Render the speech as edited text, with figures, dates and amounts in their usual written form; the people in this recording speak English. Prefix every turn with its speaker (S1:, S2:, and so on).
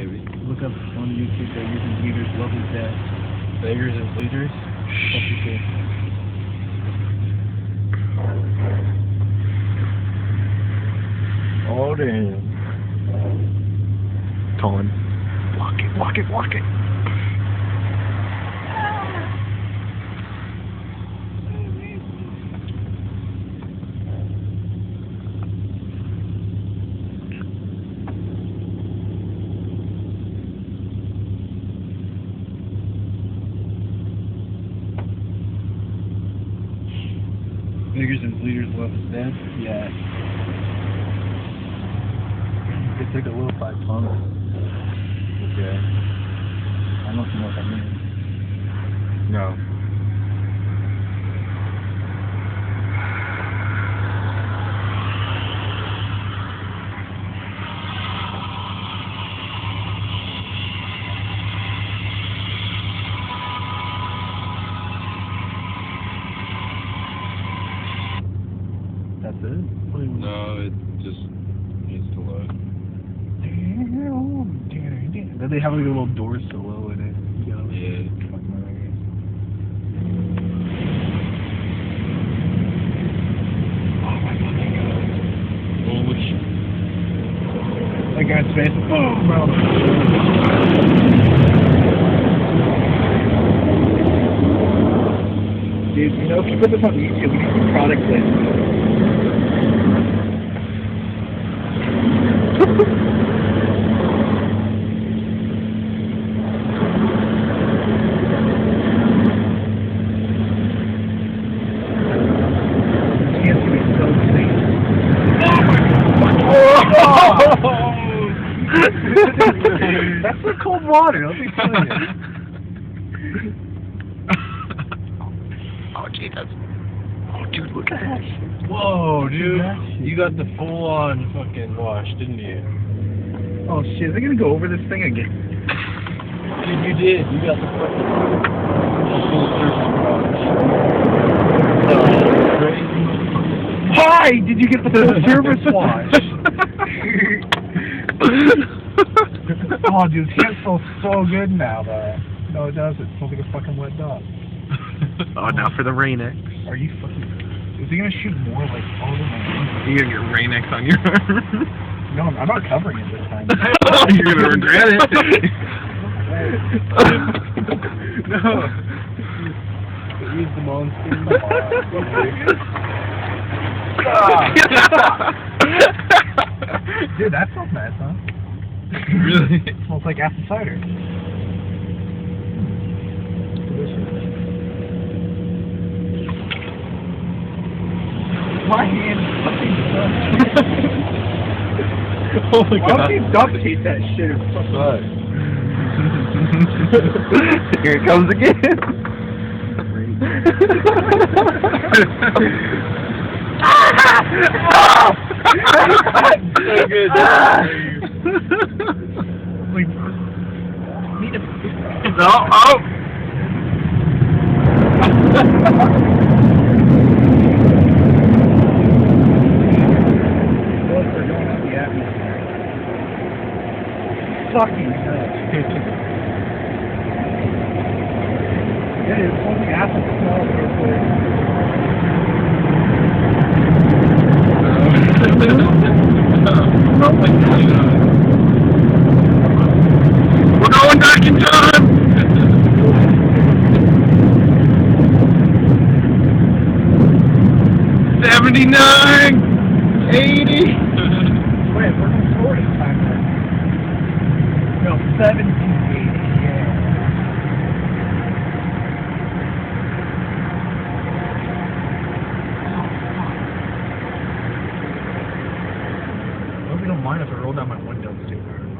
S1: maybe.
S2: Look up on YouTube, Beggars and Bleeders, Love is Dead.
S1: Beggars and Bleeders?
S2: That'd be cool.
S1: Oh, damn.
S3: Colin. Block it, block it, block it.
S2: Beggars and Bleeders, Love is Dead? Yeah. They took a little 5 pump.
S1: Okay.
S2: I don't know if you know what that means.
S1: No.
S2: That's it? What do you mean?
S1: No, it just needs to load.
S2: Then they have like a little door solo in it. You know?
S1: Yeah.
S2: Oh my fucking god.
S1: Holy shit.
S2: That guy's face. Oh, bro. Dude, you know, if you put this on YouTube, we need some product placement. That's the cold water, let me tell you.
S3: Oh, Jesus. Oh, dude, look at that shit.
S1: Whoa, dude. You got the full-on fucking wash, didn't you?
S2: Oh shit, is it gonna go over this thing again?
S1: Dude, you did. You got the fucking full surface wash.
S2: Hi! Did you get the full service wash? Oh, dude, his hand smells so good now, though. No, it doesn't. It smells like a fucking wet dog.
S3: Oh, now for the Rain-X.
S2: Are you fucking... Is he gonna shoot more, like, all over my hand?
S3: You're gonna get Rain-X on your arm.
S2: No, I'm not covering it this time.
S3: You're gonna regret it.
S1: No. Use the monster.
S2: Dude, that smells nice, huh?
S1: Really?
S2: It smells like apple cider. My hand fucking sucks.
S1: Oh my
S2: Why
S1: god.
S2: don't you duct tape that shit?
S1: Fuck.
S3: Here it comes again.
S1: So good.
S2: Like,
S3: No, oh!
S2: fucking nuts. Yeah, it's only acid smell real quick.
S3: We're going back in time! '79! '80!
S2: Wait, we're going forward in time then. No, 1780, yeah. I hope you don't mind if I roll down my windows too hard.